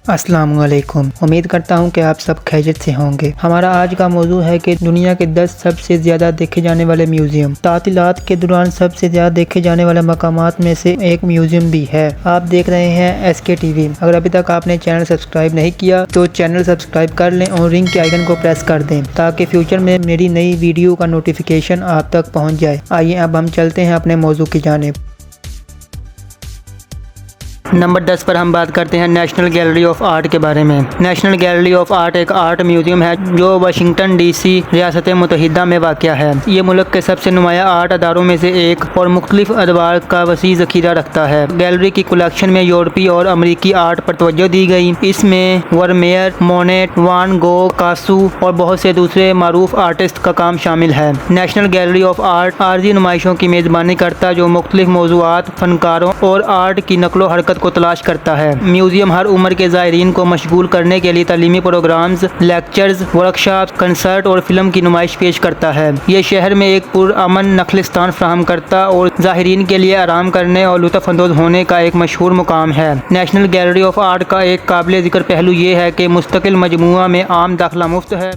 السلام علیکم، امید کرتا ہوں کہ آپ سب خیریت سے ہوں گے۔ ہمارا آج کا موضوع ہے کہ دنیا کے 10 سب سے زیادہ دیکھے جانے والے میوزیم۔ تعطیلات کے دوران سب سے زیادہ دیکھے جانے والے مقامات میں سے ایک میوزیم بھی ہے۔ آپ دیکھ رہے ہیں ایس کے ٹی وی۔ اگر ابھی تک آپ نے چینل سبسکرائب نہیں کیا تو چینل سبسکرائب کر لیں اور رنگ کے آئیکن کو پریس کر دیں تاکہ فیوچر میں میری نئی ویڈیو کا نوٹیفیکیشن آپ تک پہنچ جائے۔ آئیے اب ہم چلتے ہیں اپنے موضوع کی جانب۔ نمبر 10 پر ہم بات کرتے ہیں نیشنل گیلری آف آرٹ کے بارے میں۔ نیشنل گیلری آف آرٹ ایک آرٹ میوزیم ہے جو واشنگٹن ڈی سی ریاست متحدہ میں واقع ہے۔ یہ ملک کے سب سے نمایاں آرٹ اداروں میں سے ایک اور مختلف ادوار کا وسیع ذخیرہ رکھتا ہے۔ گیلری کی کلیکشن میں یورپی اور امریکی آرٹ پر توجہ دی گئی۔ اس میں ورمیئر، مونیٹ، وان گوگ، پکاسو اور بہت سے دوسرے معروف آرٹسٹ کا کام شامل ہے۔ نیشنل گیلری آف آرٹ عارضی نمائشوں کی میزبانی کرتا ہے جو مختلف موضوعات، فنکاروں اور آرٹ کی نقل و حرکت کو تلاش کرتا ہے۔ میوزیم ہر عمر کے زائرین کو مشغول کرنے کے لیے تعلیمی پروگرامز، لیکچرز، ورکشاپس، کنسرٹ اور فلم کی نمائش پیش کرتا ہے۔ یہ شہر میں ایک پرامن نخلستان فراہم کرتا اور زائرین کے لیے آرام کرنے اور لطف اندوز ہونے کا ایک مشہور مقام ہے۔ نیشنل گیلری آف آرٹ کا ایک قابل ذکر پہلو یہ ہے کہ مستقل مجموعہ میں عام داخلہ مفت ہے۔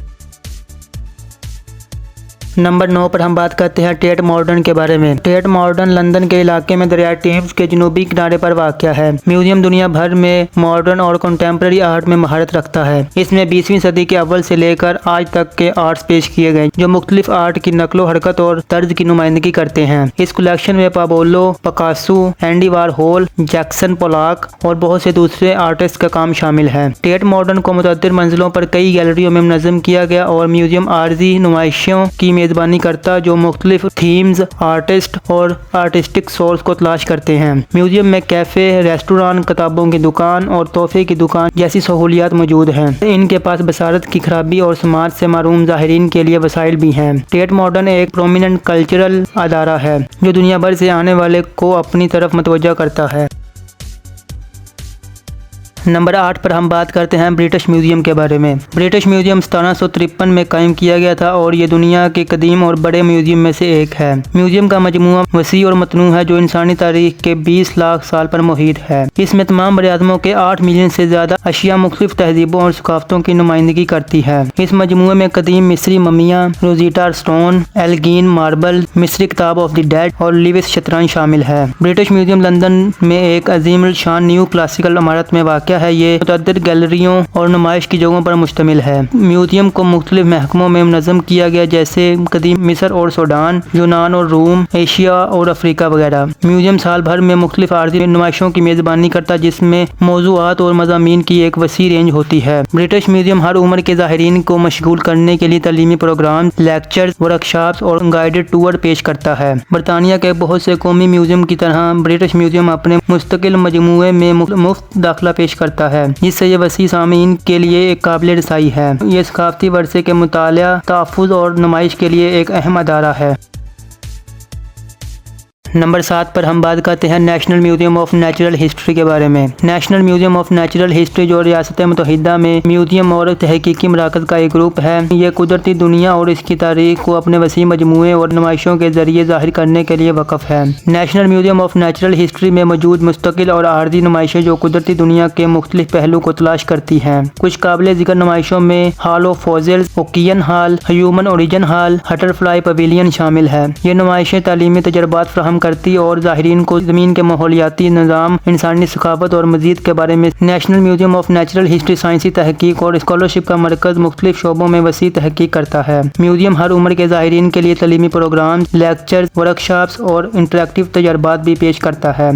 نمبر 9 پر ہم بات کرتے ہیں ٹیٹ ماڈرن کے بارے میں۔ ٹیٹ ماڈرن لندن کے علاقے میں دریائے ٹیمز کے جنوبی کنارے پر واقع ہے۔ میوزیم دنیا بھر میں ماڈرن اور کنٹمپریری آرٹ میں مہارت رکھتا ہے۔ اس میں 20ویں صدی کے اول سے لے کر آج تک کے آرٹس پیش کیے گئے جو مختلف آرٹ کی نقل و حرکت اور طرز کی نمائندگی کرتے ہیں۔ اس کلیکشن میں پابلو پکاسو، اینڈی وارہول، جیکسن پولاک اور بہت سے دوسرے آرٹسٹ کا کام شامل ہے۔ ٹیٹ ماڈرن کو متعدد منزلوں پر کئی گیلریوں میں منظم کیا گیا اور میوزیم عارضی نمائشوں کی میزبانی کرتا جو مختلف تھیمز، آرٹسٹ اور آرٹسٹک سورس کو تلاش کرتے ہیں۔ میوزیم میں کیفے، ریسٹوران، کتابوں کی دکان اور تحفے کی دکان جیسی سہولیات موجود ہیں۔ ان کے پاس بصارت کی خرابی اور سماعت سے محروم زائرین کے لیے وسائل بھی ہیں۔ ٹیٹ ماڈرن ایک پرومیننٹ کلچرل ادارہ ہے جو دنیا بھر سے آنے والے کو اپنی طرف متوجہ کرتا ہے۔ نمبر 8 پر ہم بات کرتے ہیں برٹش میوزیم کے بارے میں۔ برٹش میوزیم 1753 میں قائم کیا گیا تھا اور یہ دنیا کے قدیم اور بڑے میوزیم میں سے ایک ہے۔ میوزیم کا مجموعہ وسیع اور متنوع ہے جو انسانی تاریخ کے 20 لاکھ سال پر محیط ہے۔ اس میں تمام بنی آدموں کے 8 ملین سے زیادہ اشیاء مختلف تہذیبوں اور ثقافتوں کی نمائندگی کرتی ہے۔ اس مجموعے میں قدیم مصری ممیاں، روزیٹا اسٹون، ایلگین ماربل، مصری کتاب آف دی ڈیڈ اور لیوس شطرنج شامل ہے۔ برٹش میوزیم لندن میں ایک عظیم الشان نیو کلاسیکل عمارت میں واقع ہے۔ یہ متعدد گیلریوں اور نمائش کی جگہوں پر مشتمل ہے۔ میوزیم کو مختلف محکموں میں منظم کیا گیا جیسے قدیم مصر اور سوڈان، یونان اور روم، ایشیا اور افریقہ وغیرہ۔ میوزیم سال بھر میں مختلف عارضی نمائشوں کی میزبانی کرتا جس میں موضوعات اور مضامین کی ایک وسیع رینج ہوتی ہے۔ برٹش میوزیم ہر عمر کے زائرین کو مشغول کرنے کے لیے تعلیمی پروگرام، لیکچرز، ورکشاپس اور گائیڈڈ ٹور پیش کرتا ہے۔ برطانیہ کے بہت سے قومی میوزیم کی طرح برٹش میوزیم اپنے مستقل مجموعے میں مفت داخلہ پیش کرتا ہے جس سے یہ وسیع سامعین کے لیے ایک قابل رسائی ہے۔ یہ ثقافتی ورثے کے مطالعہ، تحفظ اور نمائش کے لیے ایک اہم ادارہ ہے۔ نمبر 7 پر ہم بات کرتے ہیں national museum of natural history کے بارے میں۔ National museum of natural history جو ریاست متحدہ میں میوزیم اور تحقیقی مراکز کا ایک گروپ ہے، یہ قدرتی دنیا اور اس کی تاریخ کو اپنے وسیع مجموعے اور نمائشوں کے ذریعے ظاہر کرنے کے لیے وقف ہے۔ National museum of natural history میں موجود مستقل اور عارضی نمائشیں جو قدرتی دنیا کے مختلف پہلو کو تلاش کرتی ہیں۔ کچھ قابل ذکر نمائشوں میں hall of fossils, ocean hall, human origin hall, butterfly pavilion شامل ہے۔ یہ نمائشیں تعلیمی تجربات فراہم کرتی اور زائرین کو زمین کے ماحولیاتی نظام، انسانی ثقافت اور مزید کے بارے میں۔ National museum of natural history سائنسی تحقیق اور اسکالرشپ کا مرکز مختلف شعبوں میں وسیع تحقیق کرتا ہے۔ میوزیم ہر عمر کے زائرین کے لیے تعلیمی پروگرامز، لیکچرز، ورکشاپس اور انٹریکٹیو تجربات بھی پیش کرتا ہے۔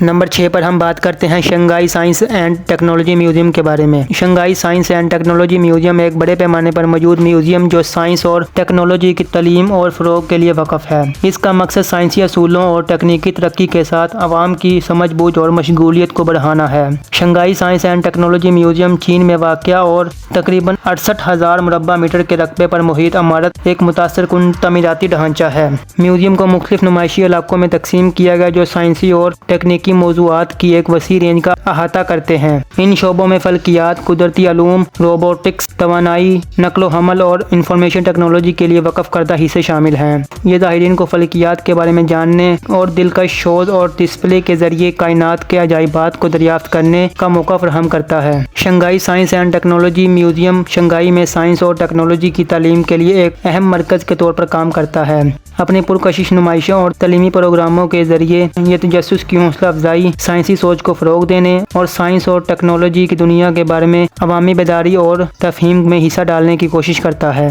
نمبر 6 پر ہم بات کرتے ہیں Shanghai science and technology museum کے بارے میں۔ Shanghai science and technology museum ایک بڑے پیمانے پر موجود میوزیم جو سائنس اور ٹیکنالوجی کی تعلیم اور فروغ کے لیے وقف ہے۔ اس کا مقصد سائنسی اصولوں اور تکنیکی ترقی کے ساتھ عوام کی سمجھ بوجھ اور مشغولیت کو بڑھانا ہے۔ Shanghai science and technology museum چین میں واقع اور تقریباً 68,000 مربع میٹر کے رقبے پر محیط عمارت ایک متاثر کن تعمیراتی ڈھانچہ ہے۔ میوزیم کو مختلف نمائشی علاقوں میں تقسیم کیا گیا جو سائنسی اور تکنیکی تاریخی موضوعات کی ایک وسیع رینج کا احاطہ کرتے ہیں۔ ان شعبوں میں فلکیات، قدرتی علوم، روبوٹکس، توانائی، نقل و حمل اور انفارمیشن ٹیکنالوجی کے لیے وقف کردہ حصے شامل ہیں۔ یہ زائرین کو فلکیات کے بارے میں جاننے اور دلکش شوز اور ڈسپلے کے ذریعے کائنات کے عجائبات کو دریافت کرنے کا موقع فراہم کرتا ہے۔ Shanghai science and technology museum Shanghai میں سائنس اور ٹیکنالوجی کی تعلیم کے لیے ایک اہم مرکز کے طور پر کام کرتا ہے۔ اپنی پرکشش نمائشوں اور تعلیمی پروگراموں کے ذریعے یہ تجسس کی حوصلہ افزائی، سائنسی سوچ کو فروغ دینے اور سائنس اور ٹیکنالوجی کی دنیا کے بارے میں عوامی بیداری اور تفہیم میں حصہ ڈالنے کی کوشش کرتا ہے۔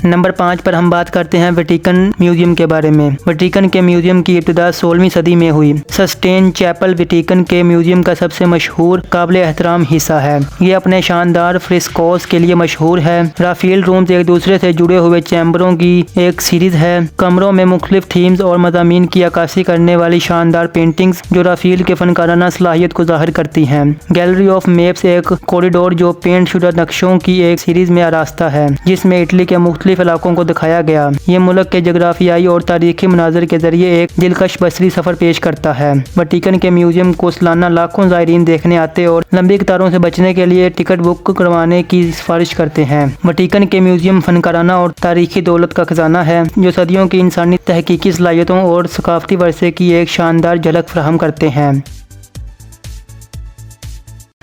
نمبر 5 پر ہم بات کرتے ہیں ویٹیکن میوزیم کے بارے میں۔ ویٹیکن کے میوزیم کی ابتدا 16ویں صدی میں ہوئی۔ سسٹین چیپل ویٹیکن کے میوزیم کا سب سے مشہور قابل احترام حصہ ہے۔ یہ اپنے شاندار فرسکوز کے لیے مشہور ہے۔ رافیل رومز ایک دوسرے سے جڑے ہوئے چیمبروں کی ایک سیریز ہے۔ کمروں میں مختلف تھیمز اور مضامین کی عکاسی کرنے والی شاندار پینٹنگز جو رافیل کے فنکارانہ صلاحیت کو ظاہر کرتی ہیں۔ گیلری آف میپس ایک کوریڈور جو پینٹ شدہ نقشوں کی ایک سیریز میں آراستہ ہے، جس میں اٹلی کے مختلف علاقوں کو دکھایا گیا۔ یہ ملک کے جغرافیائی اور تاریخی مناظر کے ذریعے ایک دلکش بصری سفر پیش کرتا ہے۔ ویٹیکن کے میوزیم کو سالانہ لاکھوں زائرین دیکھنے آتے اور لمبی قطاروں سے بچنے کے لیے ٹکٹ بک کروانے کی سفارش کرتے ہیں۔ ویٹیکن کے میوزیم فنکارانہ اور تاریخی دولت کا خزانہ ہے، جو صدیوں کی انسانی تحقیقی صلاحیتوں اور ثقافتی ورثے کی ایک شاندار جھلک فراہم کرتے ہیں۔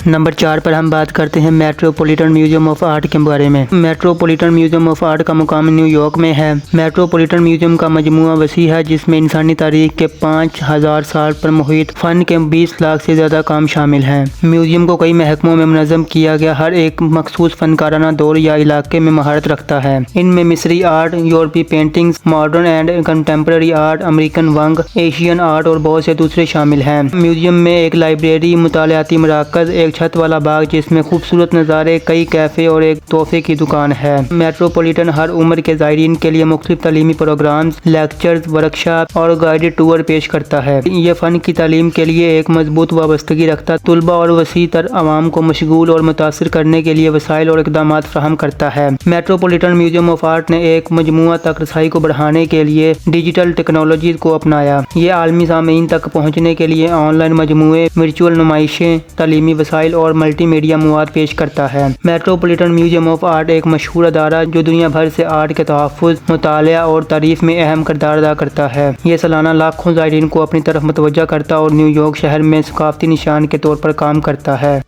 نمبر 4 پر ہم بات کرتے ہیں میٹروپولیٹن میوزیم آف آرٹ کے بارے میں۔ میٹروپولیٹن میوزیم آف آرٹ کا مقام نیو یارک میں ہے۔ میٹروپولیٹن میوزیم کا مجموعہ وسیع ہے، جس میں انسانی تاریخ کے 5000 سال پر محیط فن کے 20 لاکھ سے زیادہ کام شامل ہیں۔ میوزیم کو کئی محکموں میں منظم کیا گیا، ہر ایک مخصوص فنکارانہ دور یا علاقے میں مہارت رکھتا ہے۔ ان میں مصری آرٹ، یورپی paintings, modern and contemporary art, American wing, Asian art اور بہت سے دوسرے شامل ہیں۔ میوزیم میں ایک لائبریری، مطالعاتی مراکز، ایک چھت والا باغ جس میں خوبصورت نظارے، کئی کیفے اور ایک تحفے کی دکان ہے۔ میٹروپولیٹن ہر عمر کے زائرین کے لیے مختلف تعلیمی پروگرامز، لیکچرز، ورکشاپ اور گائیڈڈ ٹور پیش کرتا ہے۔ یہ فن کی تعلیم کے لیے ایک مضبوط وابستگی رکھتا طلباء اور وسیع تر عوام کو مشغول اور متاثر کرنے کے لیے وسائل اور اقدامات فراہم کرتا ہے۔ میٹروپولیٹن میوزیم آف آرٹ نے ایک مجموعہ تک رسائی کو بڑھانے کے لیے ڈیجیٹل ٹیکنالوجیز کو اپنایا۔ یہ عالمی سامعین تک پہنچنے کے لیے آن لائن مجموعے، ورچوئل نمائشیں، تعلیمی وسائل اور ملٹی میڈیا مواد پیش کرتا ہے۔ میٹروپولیٹن میوزیم آف آرٹ ایک مشہور ادارہ جو دنیا بھر سے آرٹ کے تحفظ، مطالعہ اور تعریف میں اہم کردار ادا کرتا ہے۔ یہ سالانہ لاکھوں زائرین کو اپنی طرف متوجہ کرتا اور نیو یارک شہر میں ثقافتی نشان کے طور پر کام کرتا ہے۔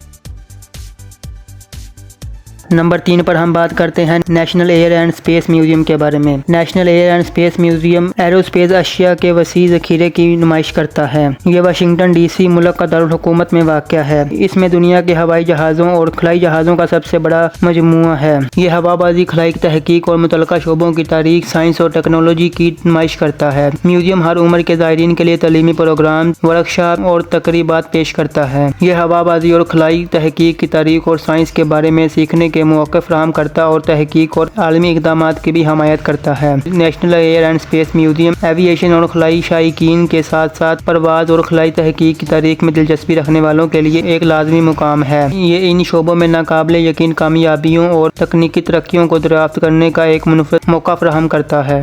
نمبر 3 پر ہم بات کرتے ہیں national air and space museum کے بارے میں۔ National air and space museum aerospace اشیاء کے وسیع ذخیرے کی نمائش کرتا ہے۔ یہ واشنگٹن ڈی سی ملک کا دارالحکومت میں واقع ہے۔ اس میں دنیا کے ہوائی جہازوں اور خلائی جہازوں کا سب سے بڑا مجموعہ ہے۔ یہ ہوا بازی، خلائی تحقیق اور متعلقہ شعبوں کی تاریخ، سائنس اور ٹیکنالوجی کی نمائش کرتا ہے۔ میوزیم ہر عمر کے زائرین کے لیے تعلیمی پروگرام، ورکشاپ اور تقریبات پیش کرتا ہے۔ یہ ہوا بازی اور خلائی تحقیق کی تاریخ اور سائنس کے بارے میں سیکھنے کے مواقع فراہم کرتا اور تحقیق اور عالمی اقدامات کی بھی حمایت کرتا ہے۔ National air and space museum aviation اور خلائی شائقین کے ساتھ ساتھ پرواز اور خلائی تحقیق کی تاریخ میں دلچسپی رکھنے والوں کے لیے ایک لازمی مقام ہے۔ یہ ان شعبوں میں ناقابل یقین کامیابیوں اور تکنیکی ترقیوں کو دریافت کرنے کا ایک منفرد موقع فراہم کرتا ہے۔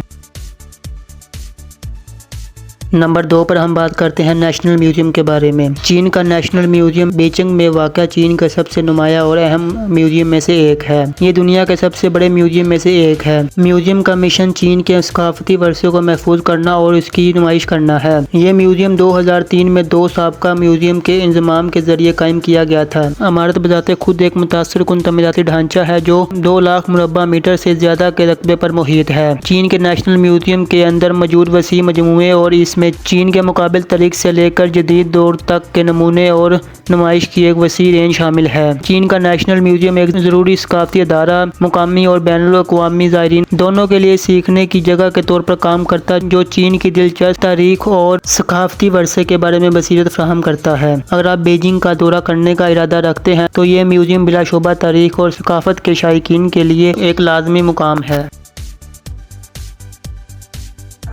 نمبر 2 پر ہم بات کرتے ہیں نیشنل میوزیم کے بارے میں۔ چین کا نیشنل میوزیم بیجنگ میں واقع چین کا سب سے نمایاں اور اہم میوزیم میں سے ایک ہے۔ یہ دنیا کے سب سے بڑے میوزیم میں سے ایک ہے۔ میوزیم کا مشن چین کے ثقافتی ورثے کو محفوظ کرنا اور اس کی نمائش کرنا ہے۔ یہ میوزیم 2003 میں 2 سابقہ میوزیم کے انضمام کے ذریعے قائم کیا گیا تھا۔ عمارت بذات خود ایک متاثر کن تعمیراتی ڈھانچہ ہے جو 2 لاکھ مربع میٹر سے زیادہ کے رقبے پر محیط ہے۔ چین کے نیشنل میوزیم کے اندر موجود وسیع مجموعے اور اس میں چین کے مقابل تاریخ سے لے کر جدید دور تک کے نمونے اور نمائش کی ایک وسیع رینج شامل ہے۔ چین کا نیشنل میوزیم ایک ضروری ثقافتی ادارہ، مقامی اور بین الاقوامی زائرین دونوں کے لیے سیکھنے کی جگہ کے طور پر کام کرتا ہے، جو چین کی دلچسپ تاریخ اور ثقافتی ورثے کے بارے میں بصیرت فراہم کرتا ہے۔ اگر آپ بیجنگ کا دورہ کرنے کا ارادہ رکھتے ہیں تو یہ میوزیم بلا شبہ تاریخ اور ثقافت کے شائقین کے لیے ایک لازمی مقام ہے۔